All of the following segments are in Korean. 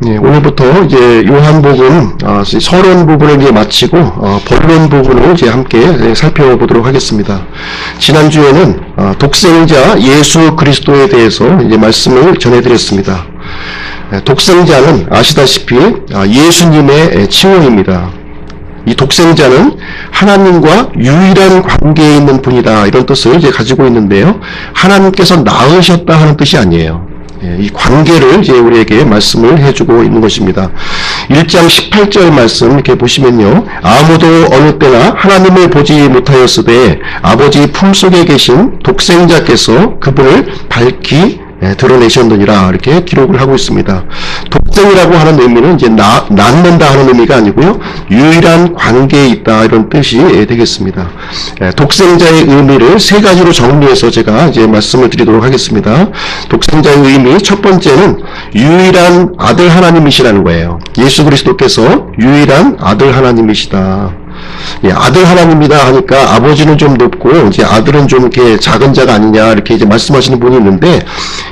예, 오늘부터 이제 요한복음 서론 부분을 이제 마치고 본론 부분을 이제 함께 살펴보도록 하겠습니다. 지난주에는 독생자 예수 그리스도에 대해서 이제 말씀을 전해드렸습니다. 독생자는 아시다시피 예수님의 칭호입니다. 이 독생자는 하나님과 유일한 관계에 있는 분이다, 이런 뜻을 이제 가지고 있는데요. 하나님께서 낳으셨다 하는 뜻이 아니에요. 이 관계를 이제 우리에게 말씀을 해주고 있는 것입니다. 1장 18절 말씀 이렇게 보시면요, 아무도 어느 때나 하나님을 보지 못하였으되 아버지 품속에 계신 독생자께서 그분을 밝히 드러내셨느니라, 이렇게 기록을 하고 있습니다. 독생이라고 하는 의미는 이제 낳는다 하는 의미가 아니고요, 유일한 관계에 있다, 이런 뜻이 되겠습니다. 독생자의 의미를 세 가지로 정리해서 제가 이제 말씀을 드리도록 하겠습니다. 독생자의 의미 첫 번째는 유일한 아들 하나님이시라는 거예요. 예수 그리스도께서 유일한 아들 하나님이시다. 아들 하나님이다 하니까 아버지는 좀 높고 이제 아들은 좀 이렇게 작은 자가 아니냐, 이렇게 이제 말씀하시는 분이 있는데,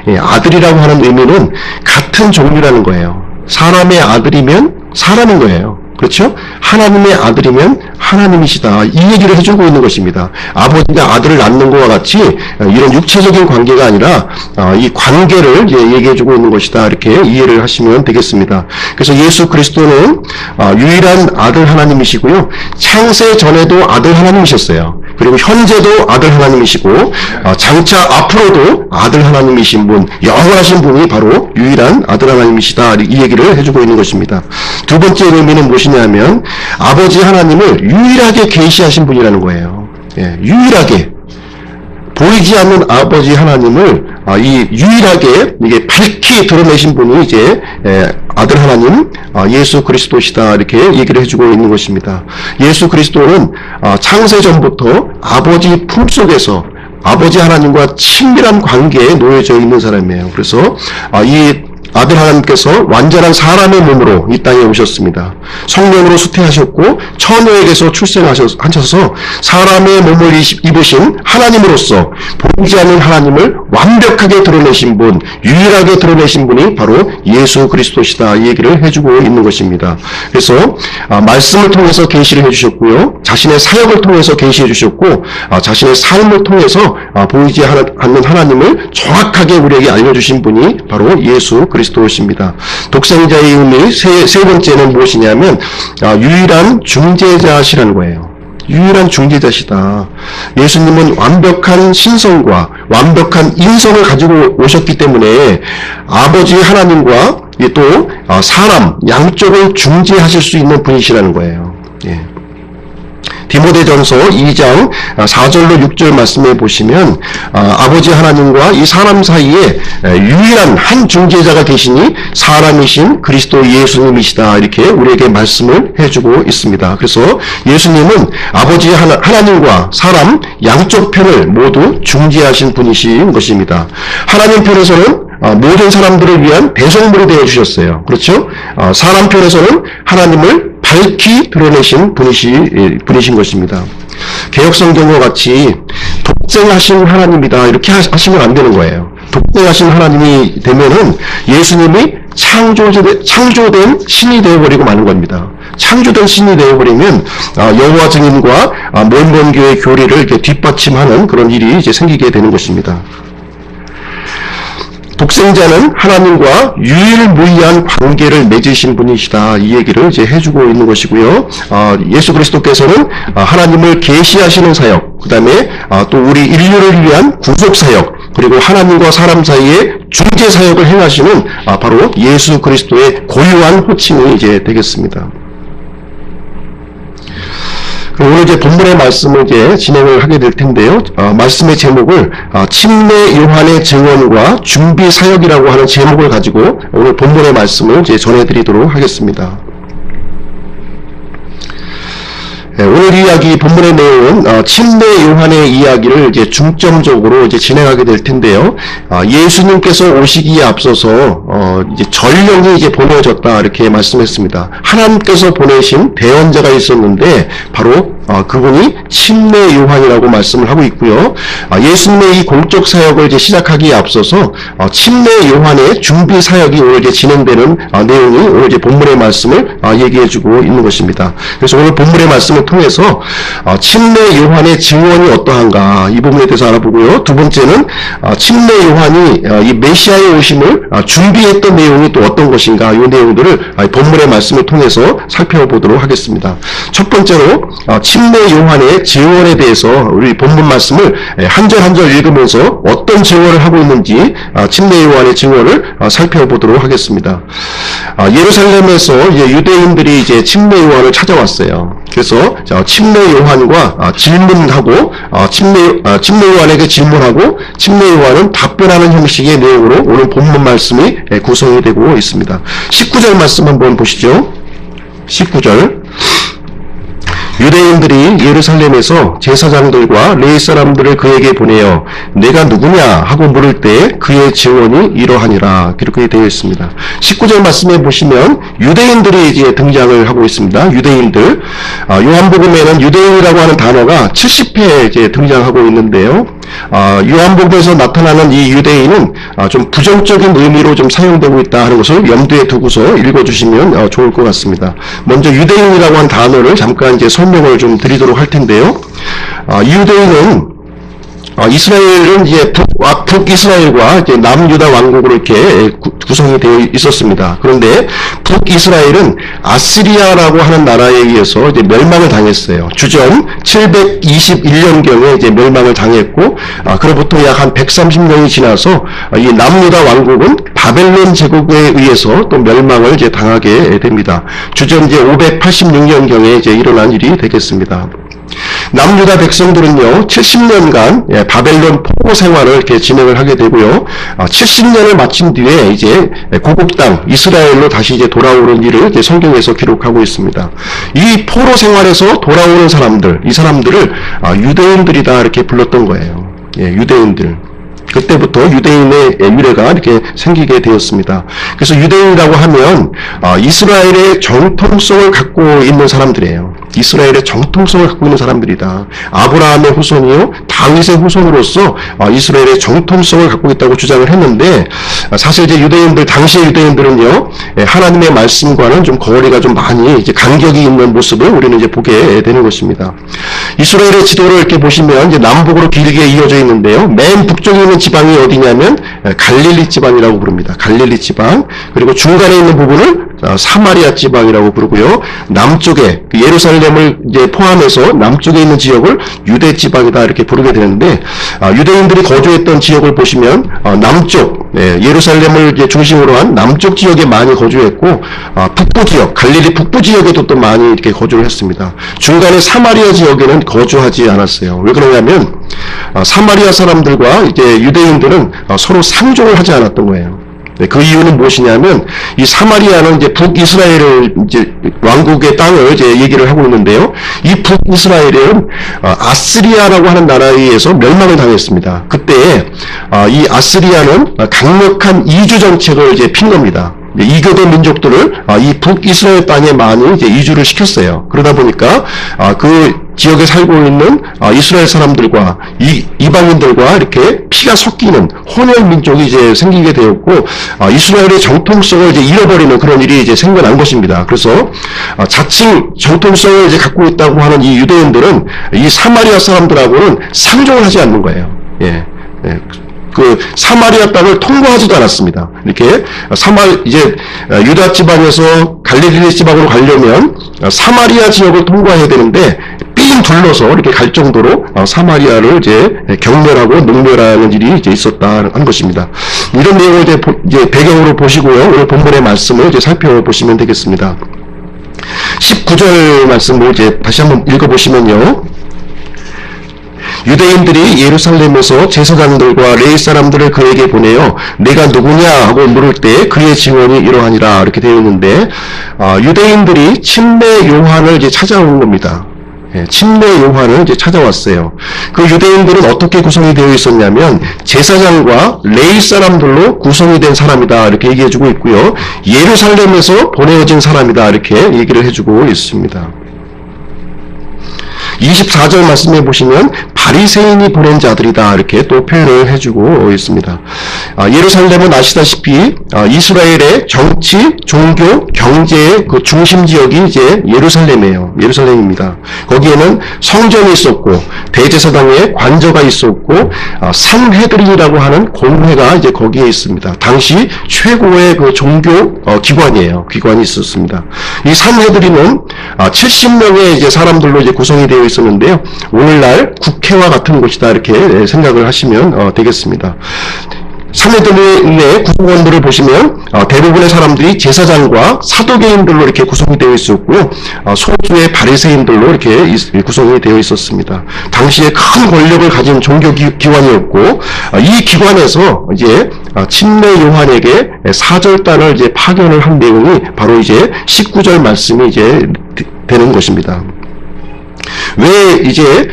아들이라고 하는 의미는 같은 종류라는 거예요. 사람의 아들이면 사람인 거예요. 그렇죠? 하나님의 아들이면 하나님이시다, 이 얘기를 해주고 있는 것입니다. 아버지가 아들을 낳는 것과 같이 이런 육체적인 관계가 아니라 이 관계를 이제 얘기해주고 있는 것이다, 이렇게 이해를 하시면 되겠습니다. 그래서 예수 그리스도는 유일한 아들 하나님이시고요, 창세 전에도 아들 하나님이셨어요. 그리고 현재도 아들 하나님이시고 장차 앞으로도 아들 하나님이신 분, 영원하신 분이 바로 유일한 아들 하나님이시다, 이 얘기를 해주고 있는 것입니다. 두 번째 의미는 무엇이냐면 아버지 하나님을 유일하게 계시하신 분이라는 거예요. 유일하게 보이지 않는 아버지 하나님을 이 유일하게 이게 밝히 드러내신 분이 이제 아들 하나님 예수 그리스도시다, 이렇게 얘기를 해주고 있는 것입니다. 예수 그리스도는 창세 전부터 아버지 품속에서 아버지 하나님과 친밀한 관계에 놓여져 있는 사람이에요. 그래서 이 아들 하나님께서 완전한 사람의 몸으로 이 땅에 오셨습니다. 성령으로 수태하셨고 처녀에게서 출생하셔서 사람의 몸을 입으신 하나님으로서 보이지 않는 하나님을 완벽하게 드러내신 분, 유일하게 드러내신 분이 바로 예수 그리스도시다, 이 얘기를 해주고 있는 것입니다. 그래서 말씀을 통해서 계시를 해주셨고요, 자신의 사역을 통해서 계시해 주셨고, 자신의 삶을 통해서 보이지 않는 하나님을 정확하게 우리에게 알려주신 분이 바로 예수 그리스도십니다. 독생자의 의미 세 번째는 무엇이냐면 유일한 중재자시라는 거예요. 유일한 중재자시다. 예수님은 완벽한 신성과 완벽한 인성을 가지고 오셨기 때문에 아버지 하나님과 또 사람 양쪽을 중재하실 수 있는 분이시라는 거예요. 디모데전서 2장 4절로 6절 말씀에 보시면 아버지 하나님과 이 사람 사이에 유일한 한 중재자가 계시니 사람이신 그리스도 예수님이시다, 이렇게 우리에게 말씀을 해주고 있습니다. 그래서 예수님은 아버지 하나님과 사람 양쪽 편을 모두 중재하신 분이신 것입니다. 하나님 편에서는 모든 사람들을 위한 배송물이 되어주셨어요. 그렇죠? 사람 편에서는 하나님을 밝히 드러내신 분이신 것입니다. 개혁성경과 같이 독생하신 하나님이다, 이렇게 하시면 안 되는 거예요. 독생하신 하나님이 되면은 예수님이 창조된 신이 되어버리고 마는 겁니다. 창조된 신이 되어버리면 여호와 증인과 모임본교의 교리를 이렇게 뒷받침하는 그런 일이 이제 생기게 되는 것입니다. 독생자는 하나님과 유일무이한 관계를 맺으신 분이시다, 이 얘기를 이제 해주고 있는 것이고요. 예수 그리스도께서는 하나님을 계시하시는 사역, 그 다음에 또 우리 인류를 위한 구속 사역, 그리고 하나님과 사람 사이에 중재 사역을 행하시는 바로 예수 그리스도의 고유한 호칭이 이제 되겠습니다. 오늘 이제 본문의 말씀을 이제 진행을 하게 될 텐데요. 말씀의 제목을 침례 요한의 증언과 준비 사역이라고 하는 제목을 가지고 오늘 본문의 말씀을 이제 전해드리도록 하겠습니다. 오늘 이야기 본문의 내용은 침례 요한의 이야기를 이제 중점적으로 이제 진행하게 될 텐데요. 예수님께서 오시기에 앞서서 이제 전령이 이제 보내졌다, 이렇게 말씀했습니다. 하나님께서 보내신 대언자가 있었는데 바로 그분이 침례 요한이라고 말씀을 하고 있고요. 예수님의 이 공적 사역을 이제 시작하기에 앞서서 침례 요한의 준비 사역이 오늘 이제 진행되는 내용이 오늘 이제 본문의 말씀을 얘기해주고 있는 것입니다. 그래서 오늘 본문의 말씀을 통해서 침례 요한의 증언이 어떠한가 이 부분에 대해서 알아보고요. 두 번째는 침례 요한이 이 메시아의 오심을 준비했던 내용이 또 어떤 것인가 이 내용들을 본문의 말씀을 통해서 살펴보도록 하겠습니다. 첫 번째로 침례 요한의 증언에 대해서 우리 본문 말씀을 한 절 한 절 읽으면서 어떤 증언을 하고 있는지 침례 요한의 증언을 살펴보도록 하겠습니다. 예루살렘에서 이제 유대인들이 이제 침례 요한을 찾아왔어요. 그래서 침례 요한과 질문하고 침례 요한에게 질문하고 침례 요한은 답변하는 형식의 내용으로 오늘 본문 말씀이 구성이 되고 있습니다. 19절 말씀 한번 보시죠. 19절 유대인들이 예루살렘에서 제사장들과 레위 사람들을 그에게 보내어 내가 누구냐 하고 물을 때 그의 증언이 이러하니라 그렇게 되어 있습니다. 19절 말씀에 보시면 유대인들이 이제 등장을 하고 있습니다. 유대인들 요한복음에는 유대인이라고 하는 단어가 70회 이제 등장하고 있는데요. 요한복음에서 나타나는 이 유대인은 좀 부정적인 의미로 좀 사용되고 있다 하는 것을 염두에 두고서 읽어주시면 좋을 것 같습니다. 먼저 유대인이라고 하는 단어를 잠깐 이제 설명을 좀 드리도록 할 텐데요. 유대인은 이스라엘은 이제 북이스라엘과 이제 남유다 왕국으로 이렇게 구성이 되어 있었습니다. 그런데 북이스라엘은 아시리아라고 하는 나라에 의해서 이제 멸망을 당했어요. 주전 721년경에 이제 멸망을 당했고, 그로부터 약 한 130년이 지나서 이 남유다 왕국은 바벨론 제국에 의해서 또 멸망을 이제 당하게 됩니다. 주전 이제 586년경에 이제 일어난 일이 되겠습니다. 남유다 백성들은요 70년간 바벨론 포로 생활을 이렇게 진행을 하게 되고요. 70년을 마친 뒤에 이제 고국 땅 이스라엘로 다시 이제 돌아오는 일을 이제 성경에서 기록하고 있습니다. 이 포로 생활에서 돌아오는 사람들, 이 사람들을 유대인들이다 이렇게 불렀던 거예요. 유대인들. 그때부터 유대인의 미래가 이렇게 생기게 되었습니다. 그래서 유대인이라고 하면 이스라엘의 정통성을 갖고 있는 사람들이에요. 이스라엘의 정통성을 갖고 있는 사람들이다. 아브라함의 후손이요 다윗의 후손으로서 이스라엘의 정통성을 갖고 있다고 주장을 했는데, 사실 이제 유대인들, 당시의 유대인들은요 하나님의 말씀과는 좀 거리가 좀 많이 이제 간격이 있는 모습을 우리는 이제 보게 되는 것입니다. 이스라엘의 지도를 이렇게 보시면 이제 남북으로 길게 이어져 있는데요. 맨 북쪽에 있는 지방이 어디냐면 갈릴리 지방이라고 부릅니다. 갈릴리 지방. 그리고 중간에 있는 부분을 사마리아 지방이라고 부르고요. 남쪽에 예루살렘을 이제 포함해서 남쪽에 있는 지역을 유대 지방이다 이렇게 부르게 되는데, 유대인들이 거주했던 지역을 보시면 남쪽 예루살렘을 이제 중심으로 한 남쪽 지역에 많이 거주했고, 북부 지역 갈릴리 북부 지역에도 또 많이 이렇게 거주를 했습니다. 중간에 사마리아 지역에는 거주하지 않았어요. 왜 그러냐면 사마리아 사람들과 이제 유대인들은 서로 상종을 하지 않았던 거예요. 그 이유는 무엇이냐면 이 사마리아는 이제 북이스라엘을 이제 왕국의 땅을 이제 얘기를 하고 있는데요. 이 북이스라엘은 아스리아라고 하는 나라에 의해서 멸망을 당했습니다. 그때 이 아스리아는 강력한 이주 정책을 이제 핀 겁니다. 이교도 민족들을 이 북이스라엘 땅에 많이 이제 이주를 시켰어요. 그러다 보니까 그 지역에 살고 있는 이스라엘 사람들과 이방인들과 이렇게 피가 섞이는 혼혈 민족이 이제 생기게 되었고, 이스라엘의 정통성을 이제 잃어버리는 그런 일이 이제 생겨난 것입니다. 그래서 자칭 정통성을 이제 갖고 있다고 하는 이 유대인들은 이 사마리아 사람들하고는 상종을 하지 않는 거예요. 그 사마리아 땅을 통과하지도 않았습니다. 이렇게 이제 유다 지방에서 갈릴리 지방으로 가려면 사마리아 지역을 통과해야 되는데 삥 둘러서 이렇게 갈 정도로 사마리아를 이제 경멸하고 농멸하는 일이 이제 있었다는 것입니다. 이런 내용을 이제 배경으로 보시고요. 오늘 본문의 말씀을 이제 살펴보시면 되겠습니다. 19절 말씀을 이제 다시 한번 읽어보시면요. 유대인들이 예루살렘에서 제사장들과 레위 사람들을 그에게 보내어 내가 누구냐 하고 물을 때 그의 증언이 이러하니라 이렇게 되어 있는데, 유대인들이 침례 요한을 이제 찾아온 겁니다. 침례 요한을 이제 찾아왔어요. 그 유대인들은 어떻게 구성이 되어 있었냐면 제사장과 레위 사람들로 구성이 된 사람이다 이렇게 얘기해주고 있고요. 예루살렘에서 보내어진 사람이다 이렇게 얘기를 해주고 있습니다. 24절 말씀해 보시면 바리새인이 보낸 자들이다 이렇게 또 표현을 해주고 있습니다. 예루살렘은 아시다시피 이스라엘의 정치, 종교, 경제의 그 중심 지역이 이제 예루살렘입니다. 거기에는 성전이 있었고 대제사장의 관저가 있었고 산헤드린이라고 하는 공회가 이제 거기에 있습니다. 당시 최고의 그 종교 기관이 있었습니다. 이 산헤드린은 70명의 이제 사람들로 이제 구성이 되어 있었는데요. 오늘날 국회와 같은 곳이다 이렇게 생각을 하시면 되겠습니다. 산헤드린의 구성원들을 보시면 대부분의 사람들이 제사장과 사도계인들로 이렇게 구성이 되어 있었고요. 소수의 바리새인들로 이렇게 구성이 되어 있었습니다. 당시에 큰 권력을 가진 종교 기관이었고 이 기관에서 이제 침례 요한에게 사절단을 이제 파견을 한 내용이 바로 이제 19절 말씀이 이제 되는 것입니다. 왜 이제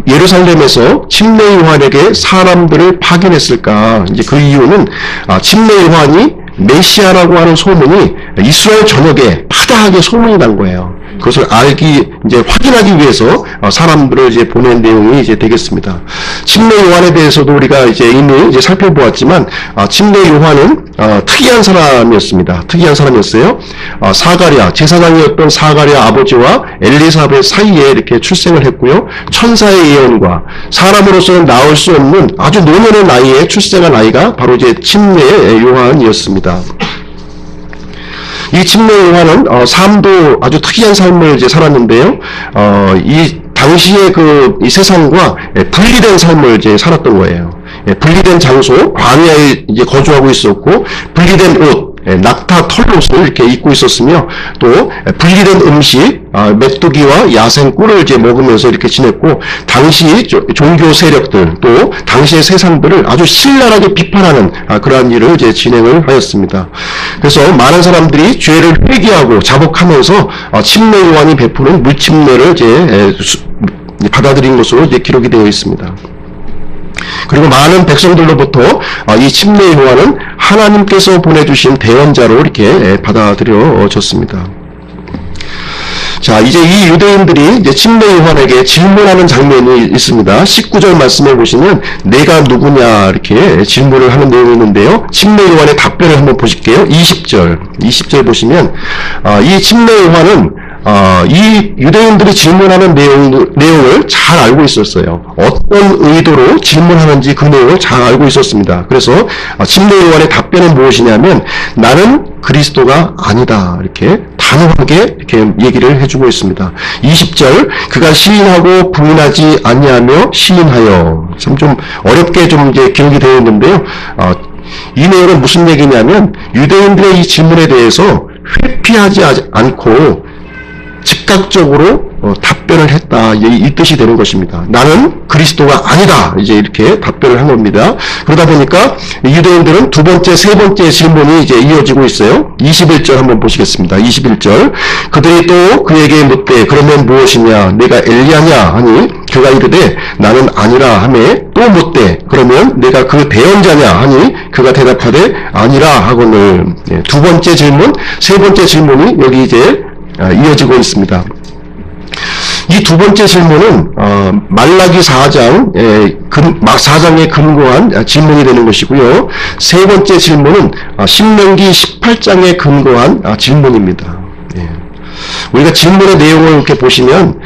예루살렘에서 침례 요한에게 사람들을 파견했을까? 이제 그 이유는 침례 요한이 메시아라고 하는 소문이 이스라엘 전역에 파다하게 소문이 난 거예요. 그것을 확인하기 위해서 사람들을 이제 보낸 내용이 이제 되겠습니다. 침례 요한에 대해서도 우리가 이미 이제 살펴보았지만, 침례 요한은 특이한 사람이었습니다. 특이한 사람이었어요. 제사장이었던 사가랴 아버지와 엘리사벳 사이에 이렇게 출생을 했고요. 천사의 예언과 사람으로서는 낳을 수 없는 아주 노년의 나이에 출생한 아이가 바로 이제 침례 요한이었습니다. 이 침례 요한은 삶도 아주 특이한 삶을 이제 살았는데요. 이 당시의 이 세상과 분리된 삶을 이제 살았던 거예요. 분리된 장소, 광야에 이제 거주하고 있었고, 분리된 옷, 낙타 털옷을 이렇게 입고 있었으며, 또 분리된 음식, 메뚜기와 야생 꿀을 이제 먹으면서 이렇게 지냈고, 당시 종교 세력들, 또 당시의 세상들을 아주 신랄하게 비판하는 그러한 일을 이제 진행을 하였습니다. 그래서 많은 사람들이 죄를 회개하고 자복하면서 침례 요한이 베푸는 물침례를 이제 받아들인 것으로 이제 기록이 되어 있습니다. 그리고 많은 백성들로부터 이 침례 요한은 하나님께서 보내주신 대언자로 이렇게 받아들여졌습니다. 자, 이제 이 유대인들이 이제 침례 요한에게 질문하는 장면이 있습니다. 19절 말씀해 보시면 내가 누구냐 이렇게 질문을 하는 내용이 있는데요. 침례 요한의 답변을 한번 보실게요. 20절 보시면 이 침례 요한은 이 유대인들이 질문하는 내용을 잘 알고 있었어요. 어떤 의도로 질문하는지 그 내용을 잘 알고 있었습니다. 그래서 침례 요한의 답변은 무엇이냐면 나는 그리스도가 아니다 이렇게 단호하게 이렇게 얘기를 해주고 있습니다. 20절 그가 시인하고 부인하지 아니하며 시인하여 참 좀 어렵게 좀 이제 기록이 되어 있는데요. 이 내용은 무슨 얘기냐면 유대인들의 이 질문에 대해서 회피하지 않고 즉각적으로 답변을 했다 이 뜻이 되는 것입니다. 나는 그리스도가 아니다 이제 이렇게 답변을 한 겁니다. 그러다 보니까 유대인들은 두 번째, 세 번째 질문이 이제 이어지고 있어요. 21절 한번 보시겠습니다. 21절 그들이 또 그에게 묻되 그러면 무엇이냐 내가 엘리야냐 하니 그가 이르되 나는 아니라 하매 또 묻되 그러면 내가 그 대언자냐 하니 그가 대답하되 아니라 하거늘. 두 번째 질문, 세 번째 질문이 여기 이제 이어지고 있습니다. 이 두 번째 질문은 말라기 4장에 근거한 질문이 되는 것이고요. 세 번째 질문은 신명기 18장에 근거한 질문입니다. 우리가 질문의 내용을 이렇게 보시면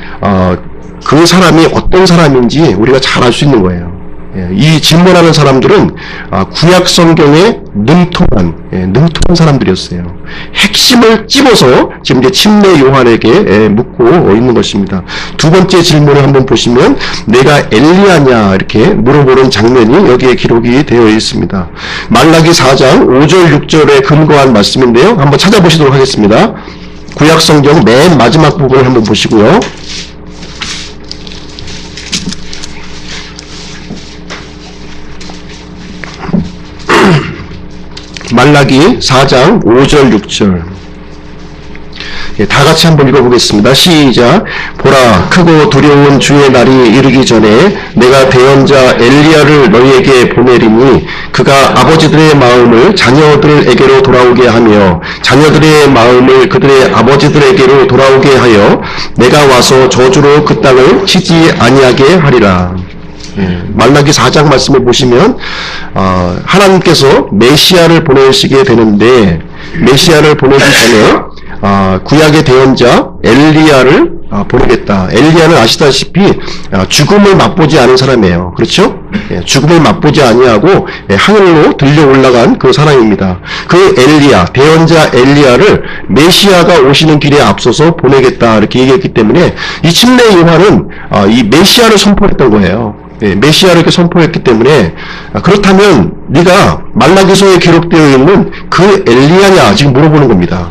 그 사람이 어떤 사람인지 우리가 잘 알 수 있는 거예요. 이 질문하는 사람들은 구약 성경에 능통한 사람들이었어요. 핵심을 찝어서 지금 이제 침례 요한에게 묻고 있는 것입니다. 두 번째 질문을 한번 보시면 내가 엘리야냐 이렇게 물어보는 장면이 여기에 기록이 되어 있습니다. 말라기 4장 5절 6절에 근거한 말씀인데요. 한번 찾아보시도록 하겠습니다. 구약 성경 맨 마지막 부분을 한번 보시고요. 말라기 4장 5절 6절 다 같이 한번 읽어보겠습니다. 시작. 보라 크고 두려운 주의 날이 이르기 전에 내가 대언자 엘리야를 너희에게 보내리니 그가 아버지들의 마음을 자녀들에게로 돌아오게 하며 자녀들의 마음을 그들의 아버지들에게로 돌아오게 하여 내가 와서 저주로 그 땅을 치지 아니하게 하리라. 말라기 4장 말씀을 보시면 하나님께서 메시아를 보내시게 되는데 메시아를 보내기 전에 구약의 대언자 엘리야를 보내겠다. 엘리야는 아시다시피 죽음을 맛보지 않은 사람이에요. 그렇죠? 죽음을 맛보지 아니하고 하늘로 들려 올라간 그 사람입니다. 그 엘리야, 대언자 엘리야를 메시아가 오시는 길에 앞서서 보내겠다 이렇게 얘기했기 때문에 이 침례 요한은 이 메시아를 선포했던 거예요. 메시아를 이렇게 선포했기 때문에 그렇다면 네가 말라기서에 기록되어 있는 그 엘리야냐 지금 물어보는 겁니다.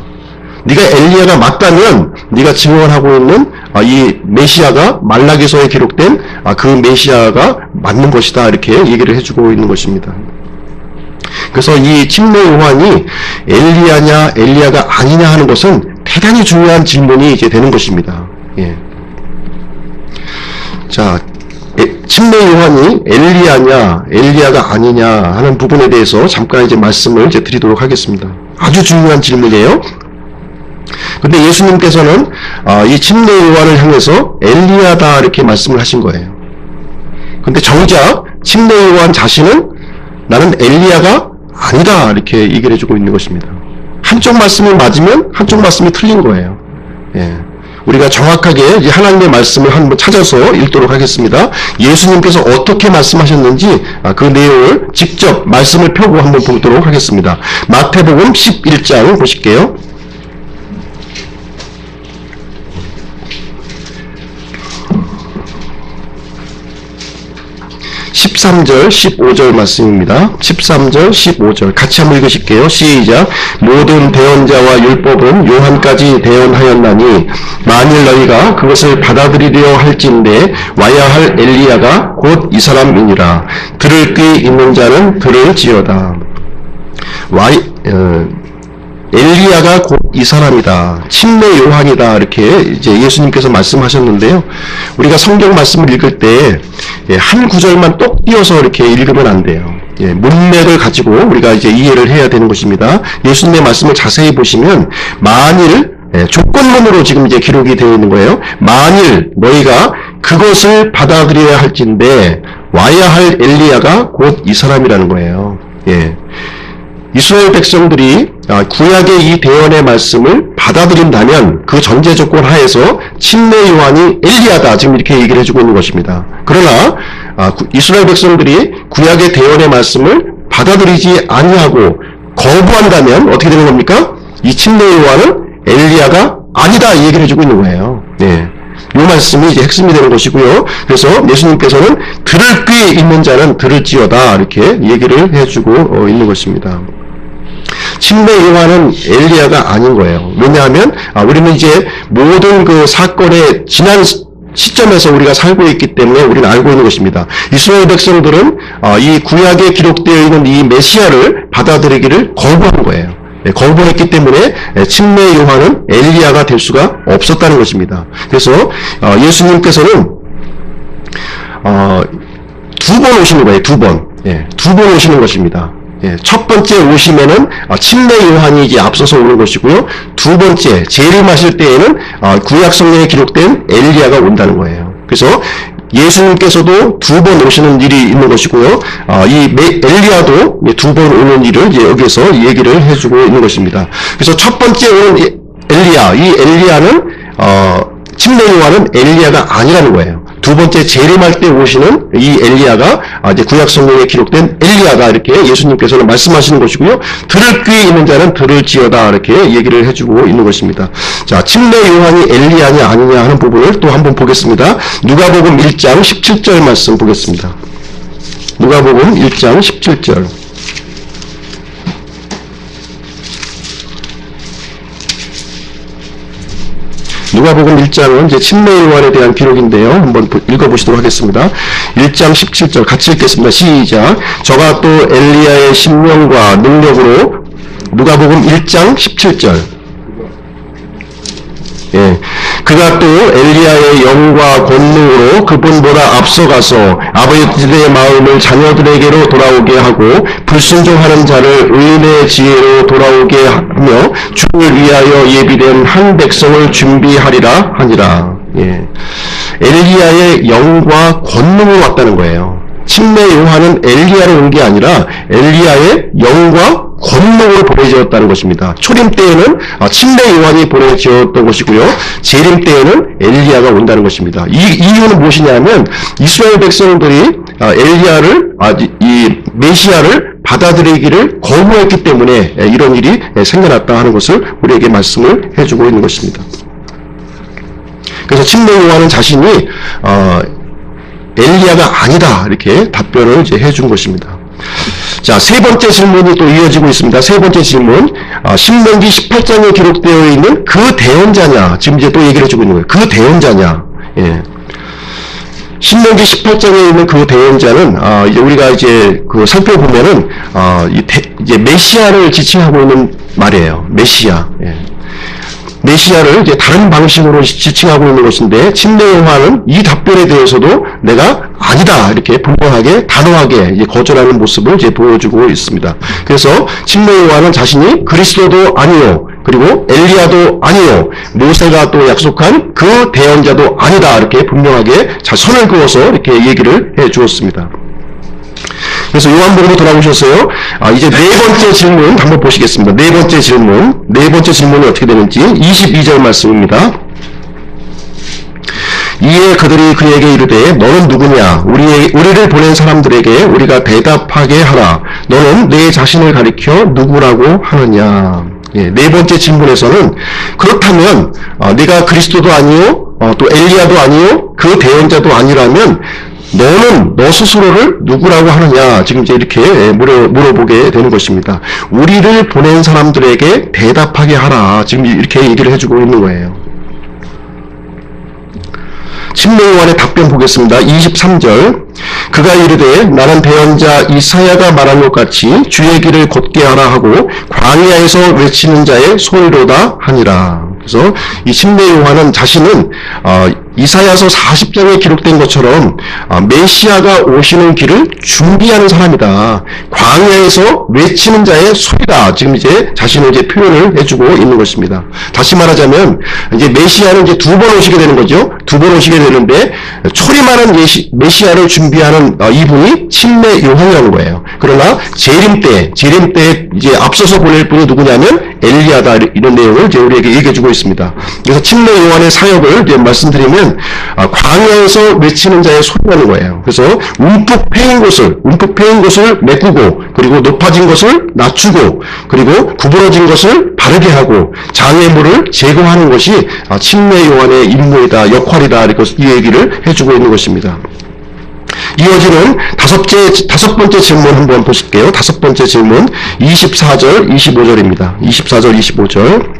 네가 엘리야가 맞다면 네가 증언하고 있는 이 메시아가 말라기서에 기록된 그 메시아가 맞는 것이다 이렇게 얘기를 해주고 있는 것입니다. 그래서 이 침례 요한이 엘리야냐 엘리야가 아니냐 하는 것은 대단히 중요한 질문이 이제 되는 것입니다. 자, 침례 요한이 엘리야냐 엘리야가 아니냐 하는 부분에 대해서 잠깐 이제 말씀을 이제 드리도록 하겠습니다. 아주 중요한 질문이에요. 근데 예수님께서는 이 침례 요한을 향해서 엘리야다 이렇게 말씀을 하신 거예요. 근데 정작 침례 요한 자신은 나는 엘리야가 아니다 이렇게 얘기를 해주고 있는 것입니다. 한쪽 말씀이 맞으면 한쪽 말씀이 틀린 거예요. 우리가 정확하게 이제 하나님의 말씀을 한번 찾아서 읽도록 하겠습니다. 예수님께서 어떻게 말씀하셨는지 그 내용을 직접 말씀을 펴고 한번 보도록 하겠습니다. 마태복음 11장 보실게요. 13절, 15절 말씀입니다. 13절, 15절 같이 한번 읽으실게요. 시작. 모든 대언자와 율법은 요한까지 대언하였나니 만일 너희가 그것을 받아들이려 할진대 와야 할 엘리야가 곧 이 사람이니라. 들을 귀 있는 자는 들을지어다. 엘리야가 곧 이 사람이다. 침례 요한이다. 이렇게 이제 예수님께서 말씀하셨는데요. 우리가 성경 말씀을 읽을 때 한 구절만 똑 띄어서 이렇게 읽으면 안 돼요. 문맥을 가지고 우리가 이제 이해를 해야 되는 것입니다. 예수님의 말씀을 자세히 보시면 만일 조건문으로 지금 이제 기록이 되어 있는 거예요. 만일 너희가 그것을 받아들여야 할진대 와야 할 엘리야가 곧 이 사람이라는 거예요. 이스라엘 백성들이 구약의 이 대언의 말씀을 받아들인다면 그 전제 조건 하에서 침례 요한이 엘리야다 지금 이렇게 얘기를 해주고 있는 것입니다. 그러나 이스라엘 백성들이 구약의 대언의 말씀을 받아들이지 아니하고 거부한다면 어떻게 되는 겁니까? 이 침례 요한은 엘리야가 아니다 이 얘기를 해주고 있는 거예요. 이 말씀이 이제 핵심이 되는 것이고요. 그래서 예수님께서는 들을 귀 있는 자는 들을지어다 이렇게 얘기를 해주고 있는 것입니다. 침례 요한은 엘리야가 아닌 거예요. 왜냐하면 우리는 이제 모든 그 사건의 지난 시점에서 우리가 살고 있기 때문에 우리는 알고 있는 것입니다. 이스라엘 백성들은 이 구약에 기록되어 있는 이 메시아를 받아들이기를 거부한 거예요. 거부했기 때문에 침례 요한은 엘리야가 될 수가 없었다는 것입니다. 그래서 예수님께서는 두 번 오시는 거예요. 두 번 오시는 것입니다. 첫 번째 오시면은 침례 요한이 이제 앞서서 오는 것이고요. 두 번째 재림하실 때에는 구약 성경에 기록된 엘리야가 온다는 거예요. 그래서 예수님께서도 두 번 오시는 일이 있는 것이고요. 이 엘리야도 두 번 오는 일을 이제 여기서 얘기를 해주고 있는 것입니다. 그래서 첫 번째 오는 엘리야, 이 엘리야는 침례 요한은 엘리야가 아니라는 거예요. 두 번째 재림할 때 오시는 이 엘리야가 이제 구약 성경에 기록된 엘리야가 이렇게 예수님께서는 말씀하시는 것이고요. 들을 귀 있는 자는 들을지어다 이렇게 얘기를 해주고 있는 것입니다. 자, 침례 요한이 엘리야냐 아니냐 하는 부분을 또 한번 보겠습니다. 누가복음 1장 17절 말씀 보겠습니다. 누가복음 1장 17절. 누가복음 1장은 이제 침례 요한에 대한 기록인데요. 한번 읽어보시도록 하겠습니다. 1장 17절 같이 읽겠습니다. 시작. 저가 또 엘리야의 신명과 능력으로 누가복음 1장 17절. 그가 또 엘리야의 영과 권능으로 그분보다 앞서가서 아버지들의 마음을 자녀들에게로 돌아오게 하고 불순종하는 자를 의인의 지혜로 돌아오게 하며 주를 위하여 예비된 한 백성을 준비하리라 하니라. 예. 엘리야의 영과 권능으로 왔다는 거예요. 침례 요한은 엘리야로 온 게 아니라 엘리야의 영과 권능으로 보내지었다는 것입니다. 초림 때에는 침례 요한이 보내지었던 것이고요. 재림 때에는 엘리야가 온다는 것입니다. 이 이유는 무엇이냐면 이스라엘 백성들이 이 메시아를 받아들이기를 거부했기 때문에 이런 일이 생겨났다 하는 것을 우리에게 말씀을 해주고 있는 것입니다. 그래서 침례 요한은 자신이 엘리야가 아니다 이렇게 답변을 이제 해준 것입니다. 자, 세 번째 질문이 또 이어지고 있습니다. 세 번째 질문, 신명기 18장에 기록되어 있는 그 대언자냐, 지금 이제 또 얘기를 해주고 있는 거예요. 그 대언자냐. 예. 신명기 18장에 있는 그 대언자는 이제 우리가 이제 그 살펴보면은 이제 메시아를 지칭하고 있는 말이에요. 메시아. 예. 메시아를 이제 다른 방식으로 지칭하고 있는 것인데 침례 요한은 이 답변에 대해서도 내가 아니다 이렇게 분명하게 단호하게 이제 거절하는 모습을 이제 보여주고 있습니다. 그래서 침례 요한은 자신이 그리스도도 아니요 그리고 엘리야도 아니요 모세가 또 약속한 그 대언자도 아니다 이렇게 분명하게 선을 그어서 이렇게 얘기를 해 주었습니다. 그래서 요한복음으로 돌아오셨어요. 이제 네 번째 질문 한번 보시겠습니다. 네 번째 질문이 어떻게 되는지 22절 말씀입니다. 이에 그들이 그에게 이르되 너는 누구냐? 우리를 보낸 사람들에게 우리가 대답하게 하라. 너는 내 자신을 가리켜 누구라고 하느냐? 예, 네 번째 질문에서는 그렇다면 네가 그리스도도 아니요 또 엘리야도 아니요 그 대언자도 아니라면 너는 너 스스로를 누구라고 하느냐 지금 이제 이렇게 물어보게 되는 것입니다. 우리를 보낸 사람들에게 대답하게 하라 지금 이렇게 얘기를 해주고 있는 거예요. 침례 요한의 답변 보겠습니다. 23절 그가 이르되 나는 대언자 이사야가 말한 것 같이 주의 길을 곧게 하라 하고 광야에서 외치는 자의 소리로다 하니라. 그래서 이 침례 요한은 자신은 이사야서 40장에 기록된 것처럼 메시아가 오시는 길을 준비하는 사람이다. 광야에서 외치는 자의 소리다. 지금 이제 자신을 이제 표현을 해주고 있는 것입니다. 다시 말하자면 이제 메시아는 이제 두 번 오시게 되는 거죠. 두 번 오시게 되는데 초림하는 메시아를 준비하는 이분이 침례 요한이라는 거예요. 그러나 재림 때 이제 앞서서 보낼 분이 누구냐면 엘리야다 이런 내용을 이제 우리에게 얘기해주고 있습니다. 그래서 침례 요한의 사역을 이제 말씀드리면 광야에서 외치는 자의 소리라는 거예요. 그래서 움푹 패인 것을 메꾸고 그리고 높아진 것을 낮추고 그리고 구부러진 것을 바르게 하고 장애물을 제거하는 것이 침례 요한의 임무이다 역할이다 이렇게 이 얘기를 해주고 있는 것입니다. 이어지는 다섯 번째 질문 한번 보실게요. 다섯 번째 질문 24절 25절입니다. 24절 25절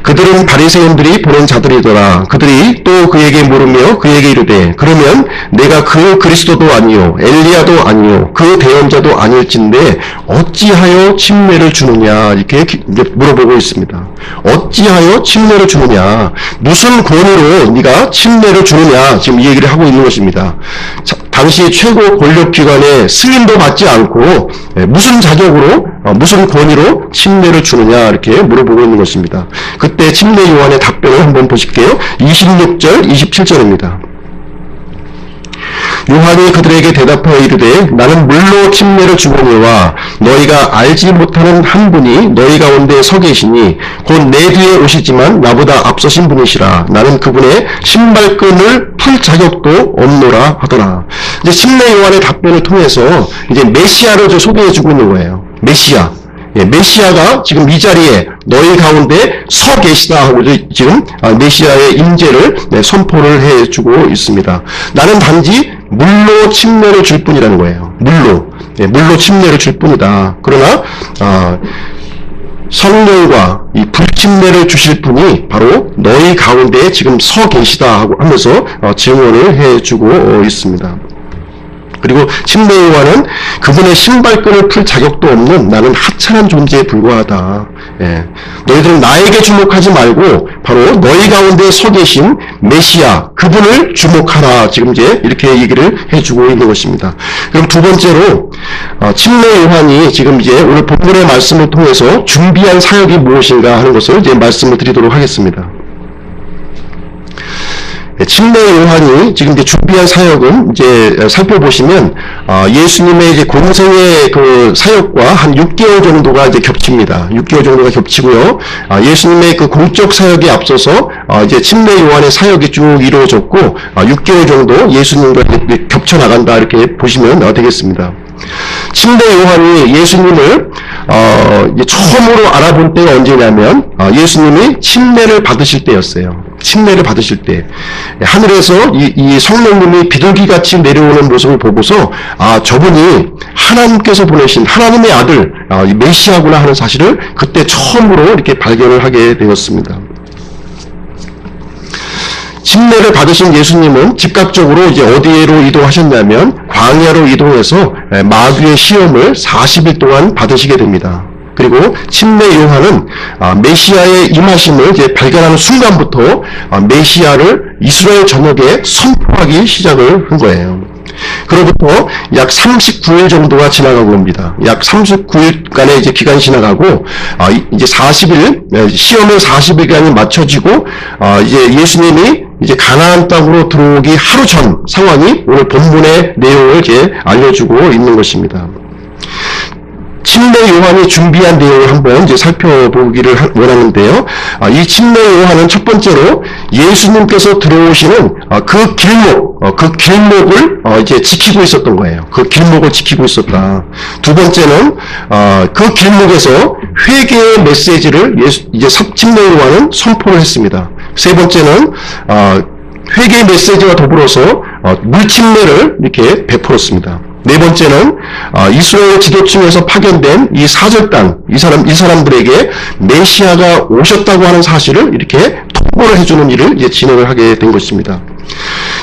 그들은 바리새인들이 보낸 자들이더라. 그들이 또 그에게 물으며 그에게 이르되 그러면 내가 그 그리스도도 아니요 엘리야도 아니요 그 대언자도 아닐진데 어찌하여 침례를 주느냐 이렇게 물어보고 있습니다. 어찌하여 침례를 주느냐 무슨 권위로 네가 침례를 주느냐 지금 이 얘기를 하고 있는 것입니다. 당시 최고 권력기관의 승인도 받지 않고 무슨 자격으로 무슨 권위로 침례를 주느냐 이렇게 물어보고 있는 것입니다. 그때 침례 요한의 답변을 한번 보실게요. 26절 27절입니다. 요한이 그들에게 대답하여 이르되 나는 물로 침례를 주거니와 너희가 알지 못하는 한 분이 너희 가운데 서 계시니 곧 내 뒤에 오시지만 나보다 앞서신 분이시라. 나는 그분의 신발끈을 풀 자격도 없노라 하더라. 이제 침례 요한의 답변을 통해서 이제 메시아를 소개해주고 있는 거예요. 메시아. 예, 메시아가 지금 이 자리에 너희 가운데 서 계시다 하고 지금 메시아의 임재를 선포를 해주고 있습니다. 나는 단지 물로 침례를 줄 뿐이라는 거예요. 물로 침례를 줄 뿐이다. 그러나 성령과 이 불침례를 주실 분이 바로 너희 가운데 지금 서 계시다 하고 하면서 증언을 해주고 있습니다. 그리고 침례 요한은 그분의 신발끈을 풀 자격도 없는 나는 하찮은 존재에 불과하다. 예. 너희들은 나에게 주목하지 말고 바로 너희 가운데 서 계신 메시아 그분을 주목하라. 지금 이제 이렇게 얘기를 해주고 있는 것입니다. 그럼 두 번째로 침례 요한이 지금 이제 오늘 본문의 말씀을 통해서 준비한 사역이 무엇인가 하는 것을 이제 말씀을 드리도록 하겠습니다. 침례 요한이 지금 이제 준비한 사역은 이제 살펴보시면 예수님의 이제 공생의 그 사역과 한 6개월 정도가 이제 겹칩니다. 6개월 정도가 겹치고요. 예수님의 그 공적 사역에 앞서서 이제 침례 요한의 사역이 쭉 이루어졌고 6개월 정도 예수님과 겹쳐 나간다 이렇게 보시면 되겠습니다. 침례 요한이 예수님을 이제 처음으로 알아본 때가 언제냐면 예수님이 침례를 받으실 때였어요. 침례를 받으실 때 하늘에서 이 성령님이 비둘기같이 내려오는 모습을 보고서 저분이 하나님께서 보내신 하나님의 아들 메시아구나 하는 사실을 그때 처음으로 이렇게 발견을 하게 되었습니다. 침례를 받으신 예수님은 즉각적으로 이제 어디로 이동하셨냐면 광야로 이동해서 마귀의 시험을 40일 동안 받으시게 됩니다. 그리고 침례 요한은 메시아의 임하심을 이제 발견하는 순간부터 메시아를 이스라엘 전역에 선포하기 시작을 한 거예요. 그로부터 약 39일 정도가 지나가고 옵니다. 약 39일간의 이제 기간이 지나가고 이제 40일 시험의 40일간이 맞춰지고 이제 예수님이 이제 가나안 땅으로 들어오기 하루 전 상황이 오늘 본문의 내용을 이제 알려주고 있는 것입니다. 침례 요한이 준비한 내용을 한번 이제 살펴보기를 원하는데요. 이 침례 요한은 첫 번째로 예수님께서 들어오시는 그 길목을 이제 지키고 있었던 거예요. 그 길목을 지키고 있었다. 두 번째는 그 길목에서 회개의 메시지를 이제 침례 요한은 선포를 했습니다. 세 번째는 회개의 메시지와 더불어서 물침례를 이렇게 베풀었습니다. 네 번째는 이스라엘 지도층에서 파견된 이 사절단 이 사람들에게 메시아가 오셨다고 하는 사실을 이렇게 통보를 해주는 일을 이제 진행을 하게 된 것입니다.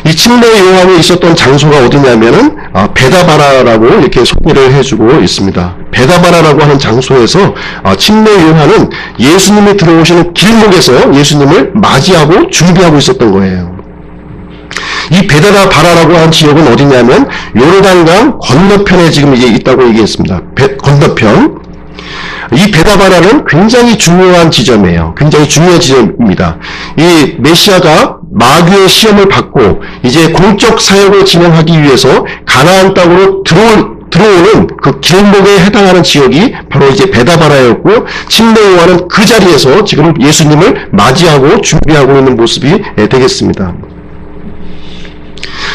이 침례 요한이 있었던 장소가 어디냐면은 베다바라라고 이렇게 소개를 해주고 있습니다. 베다바라라고 하는 장소에서 침례 요한은 예수님이 들어오시는 길목에서 예수님을 맞이하고 준비하고 있었던 거예요. 이 베다바라라고 하는 지역은 어디냐면 요르단강 건너편에 지금 이제 있다고 얘기했습니다. 건너편. 이 베다바라는 굉장히 중요한 지점이에요. 굉장히 중요한 지점입니다. 이 메시아가 마귀의 시험을 받고 이제 공적 사역을 진행하기 위해서 가나안 땅으로 들어오는 그 길목에 해당하는 지역이 바로 이제 베다바라였고 침례 요한은 그 자리에서 지금 예수님을 맞이하고 준비하고 있는 모습이 되겠습니다.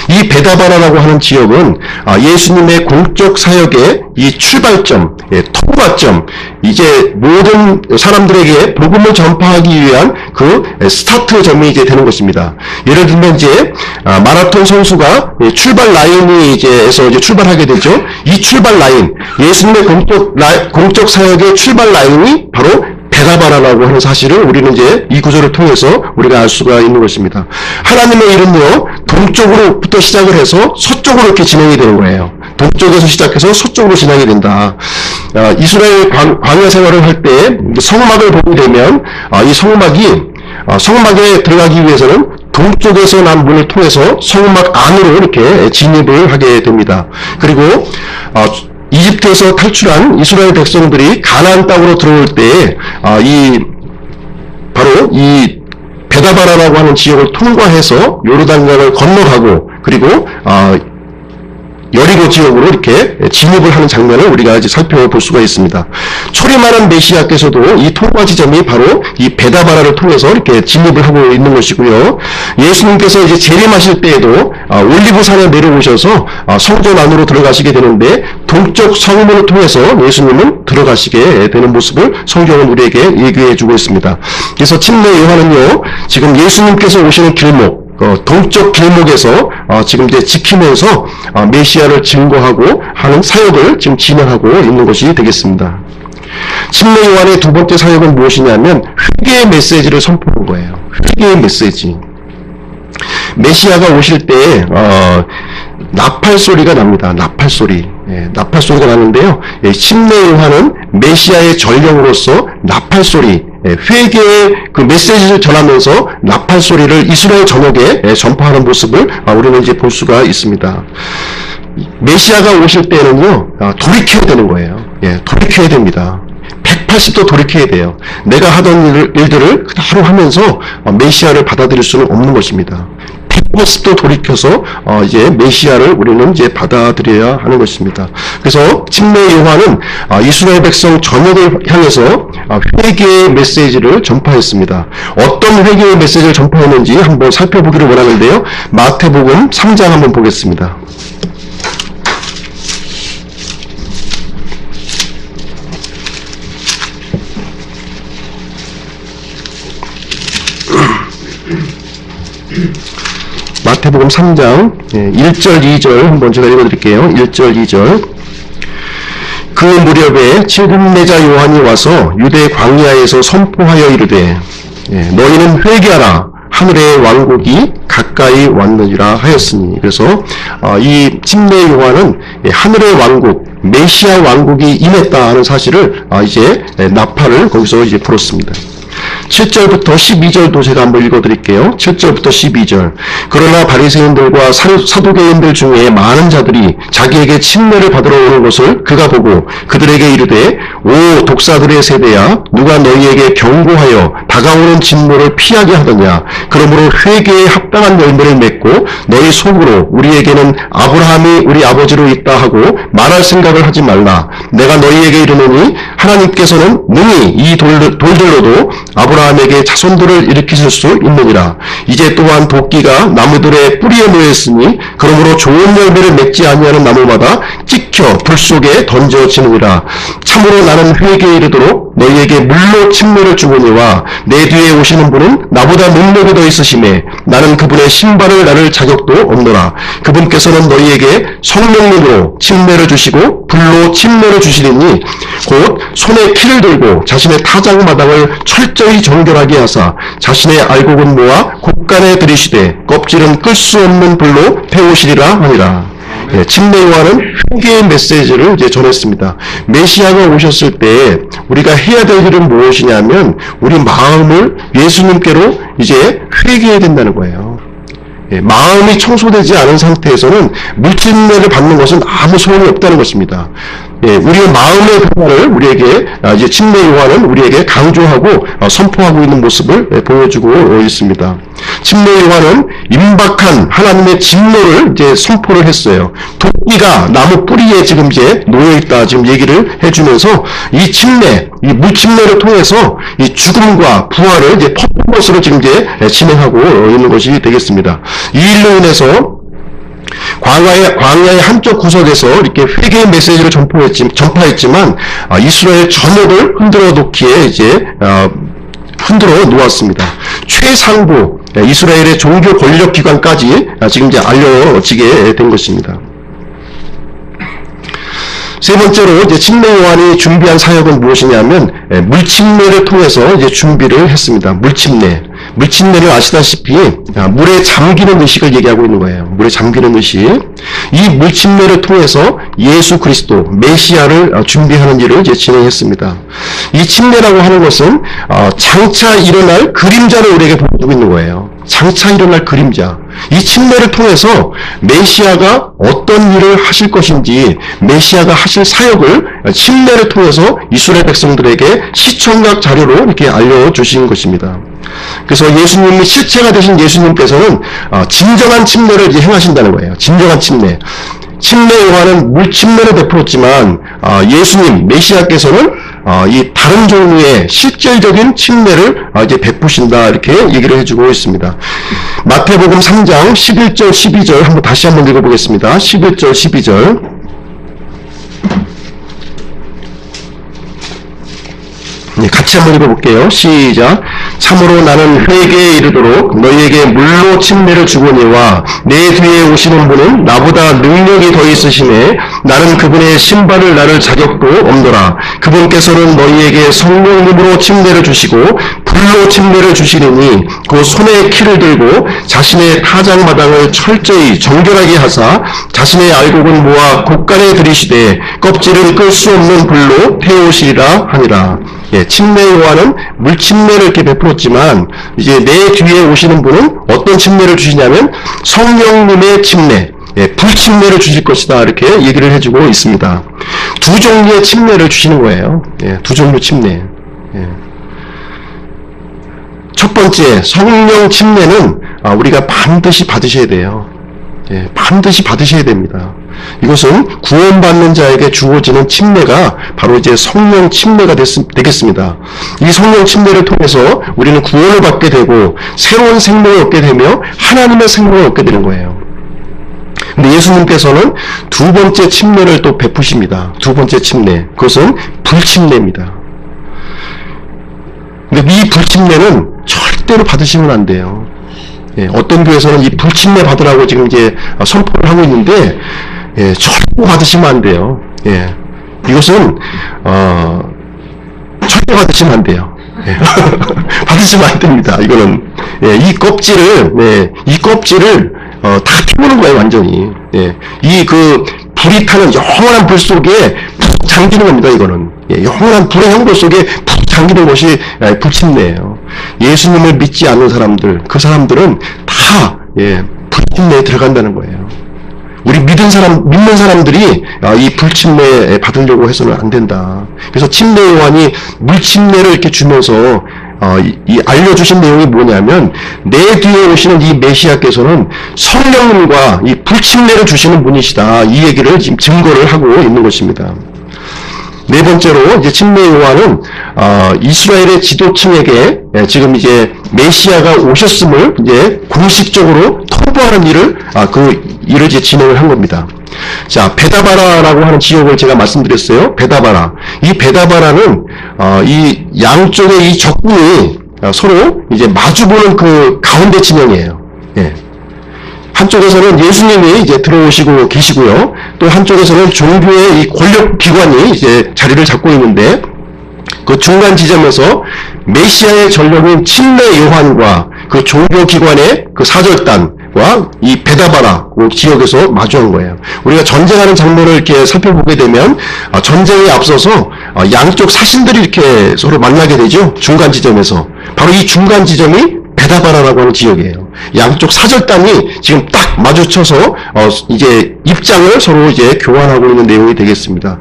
이 베다바라라고 하는 지역은 예수님의 공적 사역의 이 출발점, 통과점, 이제 모든 사람들에게 복음을 전파하기 위한 그 스타트점이 이제 되는 것입니다. 예를 들면 이제 마라톤 선수가 출발 라인이 이제에서 이제 출발하게 되죠. 이 출발 라인, 예수님의 공적 사역의 출발 라인이 바로 베다바라라고 하는 사실을 우리는 이제 이 구절을 통해서 우리가 알 수가 있는 것입니다. 하나님의 일은요, 동쪽으로부터 시작을 해서 서쪽으로 이렇게 진행이 되는 거예요. 동쪽에서 시작해서 서쪽으로 진행이 된다. 이스라엘 광야 생활을 할 때 성막을 보게 되면 이 성막에 들어가기 위해서는 동쪽에서 난 문을 통해서 성막 안으로 이렇게 진입을 하게 됩니다. 그리고 이집트에서 탈출한 이스라엘 백성들이 가나안 땅으로 들어올 때 바로 이 베다바라라고 하는 지역을 통과해서 요르단강을 건너가고 그리고 여리고 지역으로 이렇게 진입을 하는 장면을 우리가 이제 살펴볼 수가 있습니다. 초림하는 메시아께서도 이 통과 지점이 바로 이 베다바라를 통해서 이렇게 진입을 하고 있는 것이고요. 예수님께서 이제 재림하실 때에도 올리브산에 내려오셔서 성전 안으로 들어가시게 되는데 동쪽 성문을 통해서 예수님은 들어가시게 되는 모습을 성경은 우리에게 얘기해주고 있습니다. 그래서 침례 요한은요, 지금 예수님께서 오시는 길목, 동쪽 길목에서 지금 이제 지키면서 메시아를 증거하고 하는 사역을 지금 진행하고 있는 것이 되겠습니다. 침례 요한의 두 번째 사역은 무엇이냐면 회개의 메시지를 선포하는 거예요. 회개의 메시지. 메시아가 오실 때 나팔 소리가 납니다. 나팔 소리. 나팔 소리가 나는데요. 침례 요한은 메시아의 전령으로서 나팔 소리, 회개의 그 메시지를 전하면서 나팔 소리를 이스라엘 전역에 전파하는 모습을 우리는 이제 볼 수가 있습니다. 메시아가 오실 때는요, 돌이켜야 되는 거예요. 돌이켜야 됩니다. 180도 돌이켜야 돼요. 내가 하던 일들을 그대로 하면서 메시아를 받아들일 수는 없는 것입니다. 180도 돌이켜서 이제 메시아를 우리는 이제 받아들여야 하는 것입니다. 그래서 침례 요한은 이스라엘 백성 전역을 향해서 회개의 메시지를 전파했습니다. 어떤 회개의 메시지를 전파했는지 한번 살펴보기를 원하는데요. 마태복음 3장 한번 보겠습니다. 마태복음 3장 1절 2절 한번 제가 읽어드릴게요. 1절 2절. 그 무렵에 칠금내자 요한이 와서 유대 광야에서 선포하여 이르되 너희는 회개하라 하늘의 왕국이 가까이 왔느니라 하였으니. 그래서 이 침례 요한은 하늘의 왕국, 메시아 왕국이 임했다 하는 사실을 이제 나팔을 거기서 이제 불었습니다. 7절부터 12절도 제가 한번 읽어드릴게요. 7절부터 12절. 그러나 바리새인들과 사두개인들 중에 많은 자들이 자기에게 침례를 받으러 오는 것을 그가 보고 그들에게 이르되 오 독사들의 세대야 누가 너희에게 경고하여 다가오는 진노를 피하게 하더냐. 그러므로 회개에 합당한 열매를 맺고 너희 속으로 우리에게는 아브라함이 우리 아버지로 있다 하고 말할 생각을 하지 말라. 내가 너희에게 이르노니 하나님께서는 능히 이 돌들로도 아브라함에게 자손들을 일으키실 수 있느니라. 이제 또한 도끼가 나무들의 뿌리에 놓였으니 그러므로 좋은 열매를 맺지 아니하는 나무마다 찍혀 불 속에 던져지느니라. 참으로 나는 회개에 이르도록 너희에게 물로 침례를 주거니와 내 뒤에 오시는 분은 나보다 능력이 더 있으심에 나는 그분의 신발을 나를 자격도 없노라. 그분께서는 너희에게 성령님으로 침례를 주시고 불로 침례를 주시리니 곧 손에 키를 들고 자신의 타작마당을 철저히 정결하게 하사 자신의 알곡은 모아 곡간에 들이시되 껍질은 끌 수 없는 불로 태우시리라 하니라. 침례 요한은 회개의 메시지를 이제 전했습니다. 메시아가 오셨을 때 우리가 해야 될 일은 무엇이냐면 우리 마음을 예수님께로 이제 회개해야 된다는 거예요. 마음이 청소되지 않은 상태에서는 물침례를 받는 것은 아무 소용이 없다는 것입니다. 우리의 마음의 변화를 우리에게 이제 침례 요한은 우리에게 강조하고 선포하고 있는 모습을 보여주고 있습니다. 침례 요한은 임박한 하나님의 진노를 이제 선포를 했어요. 도끼가 나무 뿌리에 지금 이제 놓여 있다 지금 얘기를 해주면서 이 침례, 이 물침례를 통해서 이 죽음과 부활을 이제 퍼포먼스로 지금 이제 진행하고 있는 것이 되겠습니다. 이 일로 인해서 광야의 한쪽 구석에서 이렇게 회개의 메시지를 전파했지만 이스라엘 전역을 흔들어 놓기에 이제 흔들어 놓았습니다. 최상부 이스라엘의 종교 권력 기관까지 지금 이제 알려지게 된 것입니다. 세 번째로 이제 침례 요한이 준비한 사역은 무엇이냐면 물침례를 통해서 이제 준비를 했습니다. 물침례를 아시다시피 물에 잠기는 의식을 얘기하고 있는 거예요. 물에 잠기는 의식. 이 물침례를 통해서 예수 그리스도 메시아를 준비하는 일을 이제 진행했습니다. 이 침례라고 하는 것은 장차 일어날 그림자를 우리에게 보여주고 있는 거예요. 장차 일어날 그림자. 이 침례를 통해서 메시아가 어떤 일을 하실 것인지 메시아가 하실 사역을 침례를 통해서 이스라엘 백성들에게 시청각 자료로 이렇게 알려주신 것입니다. 그래서 예수님이 실체가 되신 예수님께서는 진정한 침례를 이제 행하신다는 거예요. 진정한 침례. 침례 요한은 물침례를 베풀었지만 예수님 메시아께서는 이 다른 종류의 실질적인 침례를 이제 베푸신다 이렇게 얘기를 해주고 있습니다. 마태복음 3장 11절 12절 다시 한번 읽어보겠습니다. 11절 12절 같이 한번 읽어볼게요. 시작. 참으로 나는 회개에 이르도록 너희에게 물로 침례를 주거니와 내 뒤에 오시는 분은 나보다 능력이 더 있으시매 나는 그분의 신발을 나를 자격도 없노라. 그분께서는 너희에게 성령님으로 침례를 주시고 불로 침례를 주시리니 그 손에 키를 들고 자신의 타작마당을 철저히 정결하게 하사 자신의 알곡은 모아 곳간에 들이시되 껍질은 끌 수 없는 불로 태우시리라 하니라. 침례 요한은 물 침례를 이렇게 베풀었지만 이제 내 뒤에 오시는 분은 어떤 침례를 주시냐면 성령님의 침례, 불 침례를 주실 것이다 이렇게 얘기를 해주고 있습니다. 두 종류의 침례를 주시는 거예요. 두 종류 침례. 첫 번째 성령 침례는 우리가 반드시 받으셔야 돼요. 반드시 받으셔야 됩니다. 이것은 구원받는 자에게 주어지는 침례가 바로 이제 성령 침례가 되겠습니다. 이 성령 침례를 통해서 우리는 구원을 받게 되고 새로운 생명을 얻게 되며 하나님의 생명을 얻게 되는 거예요. 근데 예수님께서는 두 번째 침례를 또 베푸십니다. 두 번째 침례. 그것은 불침례입니다. 근데 이 불침례는 절대로 받으시면 안 돼요. 어떤 교회에서는 이 불침례 받으라고 지금 이제 선포를 하고 있는데, 절대 받으시면 안 돼요. 이것은, 절대 받으시면 안 돼요. 받으시면 안 됩니다. 이거는, 이 껍질을, 다 피우는 거예요, 완전히. 불이 타는 영원한 불 속에 푹 잠기는 겁니다, 이거는. 영원한 불의 형벌 속에 푹 잠기는 것이 불침례예요. 예수님을 믿지 않는 사람들, 그 사람들은 다, 불침례에 들어간다는 거예요. 우리 믿는 사람들이 이 불침례 받으려고 해서는 안 된다. 그래서 침례 요한이 물침례를 이렇게 주면서 알려주신 내용이 뭐냐면 내 뒤에 오시는 이 메시아께서는 성령님과 이 불침례를 주시는 분이시다. 이 얘기를 지금 증거를 하고 있는 것입니다. 네 번째로 이제 침례 요한은 이스라엘의 지도층에게 지금 이제 메시아가 오셨음을 이제 공식적으로 통보하는 일을 일을 이제 진행을 한 겁니다. 자, 베다바라라고 하는 지역을 제가 말씀드렸어요. 베다바라. 이 베다바라는 이 양쪽의 이 적군이 서로 이제 마주보는 그 가운데 진영이에요. 한쪽에서는 예수님이 이제 들어오시고 계시고요. 또 한쪽에서는 종교의 이 권력 기관이 이제 자리를 잡고 있는데 그 중간 지점에서 메시아의 전령인 침례 요한과 그 종교 기관의 그 사절단과 이 베다바라 그 지역에서 마주한 거예요. 우리가 전쟁하는 장면을 이렇게 살펴보게 되면 전쟁에 앞서서 양쪽 사신들이 이렇게 서로 만나게 되죠. 중간 지점에서. 바로 이 중간 지점이 베다바라라고 하는 지역이에요. 양쪽 사절단이 지금 딱 마주쳐서 이제 입장을 서로 이제 교환하고 있는 내용이 되겠습니다.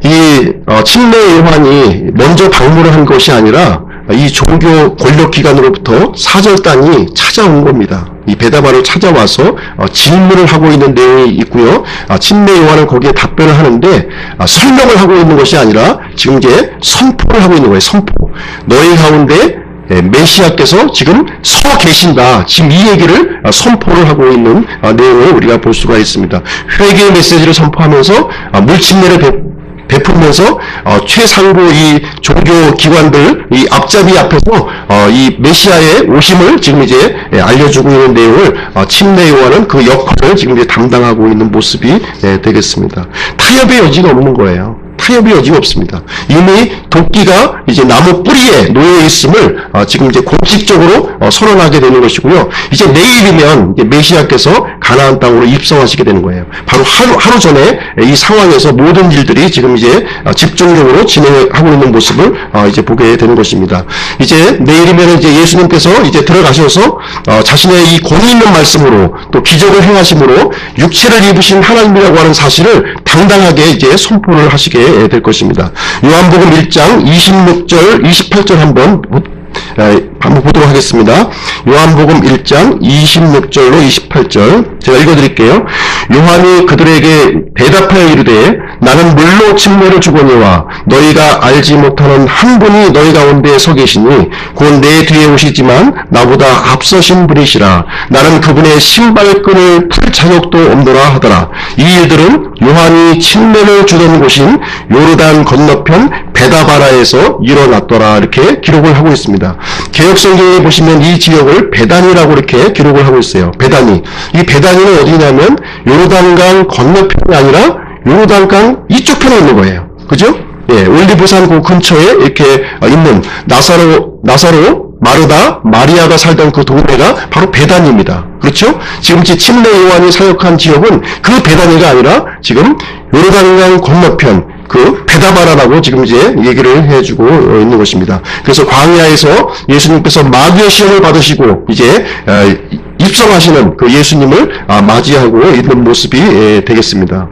이 침례 요한이 먼저 방문을 한 것이 아니라 이 종교 권력기관으로부터 사절단이 찾아온 겁니다. 이 베다바를 찾아와서 질문을 하고 있는 내용이 있고요. 침례 요한은 거기에 답변을 하는데 설명을 하고 있는 것이 아니라 지금 이제 선포를 하고 있는 거예요. 선포. 너희 가운데 메시아께서 지금 서 계신다. 지금 이 얘기를 선포를 하고 있는 내용을 우리가 볼 수가 있습니다. 회개의 메시지를 선포하면서 물침례를 베풀면서 최상부 이 종교 기관들 이 앞잡이 앞에서 이 메시아의 오심을 지금 이제 알려주고 있는 내용을 침례 요한은 그 역할을 지금 이제 담당하고 있는 모습이 되겠습니다. 타협의 여지가 없는 거예요. 타협의 여지가 없습니다. 이미 도끼가 이제 나무 뿌리에 놓여 있음을 지금 이제 공식적으로 선언하게 되는 것이고요. 이제 내일이면 이제 메시아께서 가나안 땅으로 입성하시게 되는 거예요. 바로 하루 전에 이 상황에서 모든 일들이 지금 이제 집중적으로 진행하고 있는 모습을 이제 보게 되는 것입니다. 이제 내일이면 이제 예수님께서 이제 들어가셔서 자신의 이 공의 있는 말씀으로 또 기적을 행하심으로 육체를 입으신 하나님이라고 하는 사실을 당당하게 이제 선포를 하시게 될 것입니다. 요한복음 1장 26절, 28절 한번 보도록 하겠습니다. 요한복음 1장 26절로 28절 제가 읽어드릴게요. 요한이 그들에게 대답하여 이르되 나는 물로 침례를 주거니와 너희가 알지 못하는 한 분이 너희 가운데 서 계시니 곧 내 뒤에 오시지만 나보다 앞서신 분이시라. 나는 그분의 신발끈을 풀 자격도 없노라 하더라. 이 일들은 요한이 침례를 주던 곳인 요르단 건너편 베다바라에서 일어났더라. 이렇게 기록을 하고 있습니다. 개역성경에 보시면 이 지역을 베단이라고 이렇게 기록을 하고 있어요. 베단이. 이 베단이는 어디냐면 요르단강 건너편이 아니라 요르단강 이쪽 편에 있는 거예요. 그죠? 예, 올리브산 그 근처에 이렇게 있는 나사로, 마르다, 마리아가 살던 그 동네가 바로 베단입니다. 그렇죠? 지금 침례 요한이 사역한 지역은 그 베단이가 아니라 지금 요르단강 건너편 그 베다바라라고 지금 이제 얘기를 해주고 있는 것입니다. 그래서 광야에서 예수님께서 마귀의 시험을 받으시고 이제 입성하시는 그 예수님을 맞이하고 있는 모습이 되겠습니다.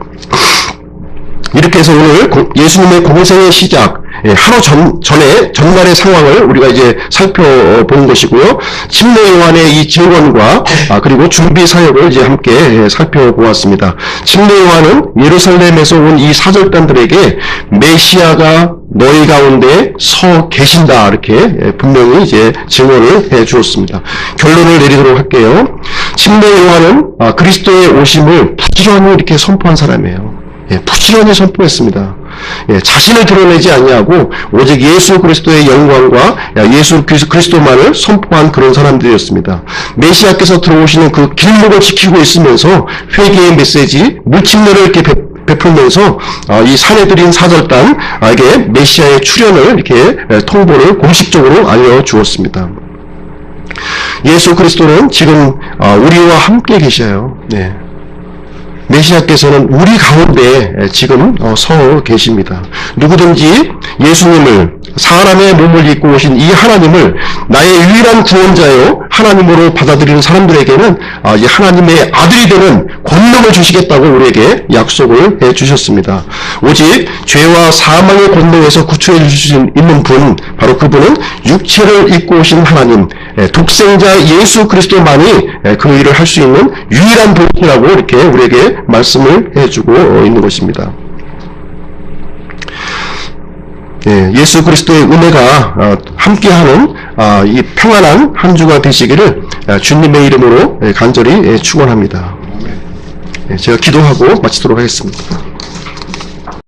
이렇게 해서 오늘 예수님의 공생의 시작, 하루 전날의 상황을 우리가 이제 살펴본 것이고요. 침례 요한의 이 증언과 그리고 준비 사역을 이제 함께 살펴보았습니다. 침례 요한은 예루살렘에서 온 이 사절단들에게 메시아가 너희 가운데 서 계신다 이렇게 분명히 이제 증언을 해 주었습니다. 결론을 내리도록 할게요. 침례 요한은 그리스도의 오심을 부지런히 이렇게 선포한 사람이에요. 부지런히 선포했습니다. 자신을 드러내지 아니하고 오직 예수 그리스도의 영광과 예수 그리스도만을 선포한 그런 사람들이었습니다. 메시아께서 들어오시는 그 길목을 지키고 있으면서 회개의 메시지, 물침례를 이렇게 베풀면서 이 사내들인 사절단에게 메시아의 출현을 이렇게 통보를 공식적으로 알려주었습니다. 예수 그리스도는 지금 우리와 함께 계셔요. 네. 메시아께서는 우리 가운데 지금 서 계십니다. 누구든지 예수님을 사람의 몸을 입고 오신 이 하나님을 나의 유일한 구원자요 하나님으로 받아들이는 사람들에게는 이 하나님의 아들이 되는 권능을 주시겠다고 우리에게 약속을 해주셨습니다. 오직 죄와 사망의 권능에서 구출해 주실 수 있는 분, 바로 그분은 육체를 입고 오신 하나님, 독생자 예수 그리스도만이 그 일을 할 수 있는 유일한 분이라고 이렇게 우리에게 말씀을 해주고 있는 것입니다. 예수 그리스도의 은혜가 함께하는 이 평안한 한 주가 되시기를 주님의 이름으로 간절히 축원합니다. 제가 기도하고 마치도록 하겠습니다.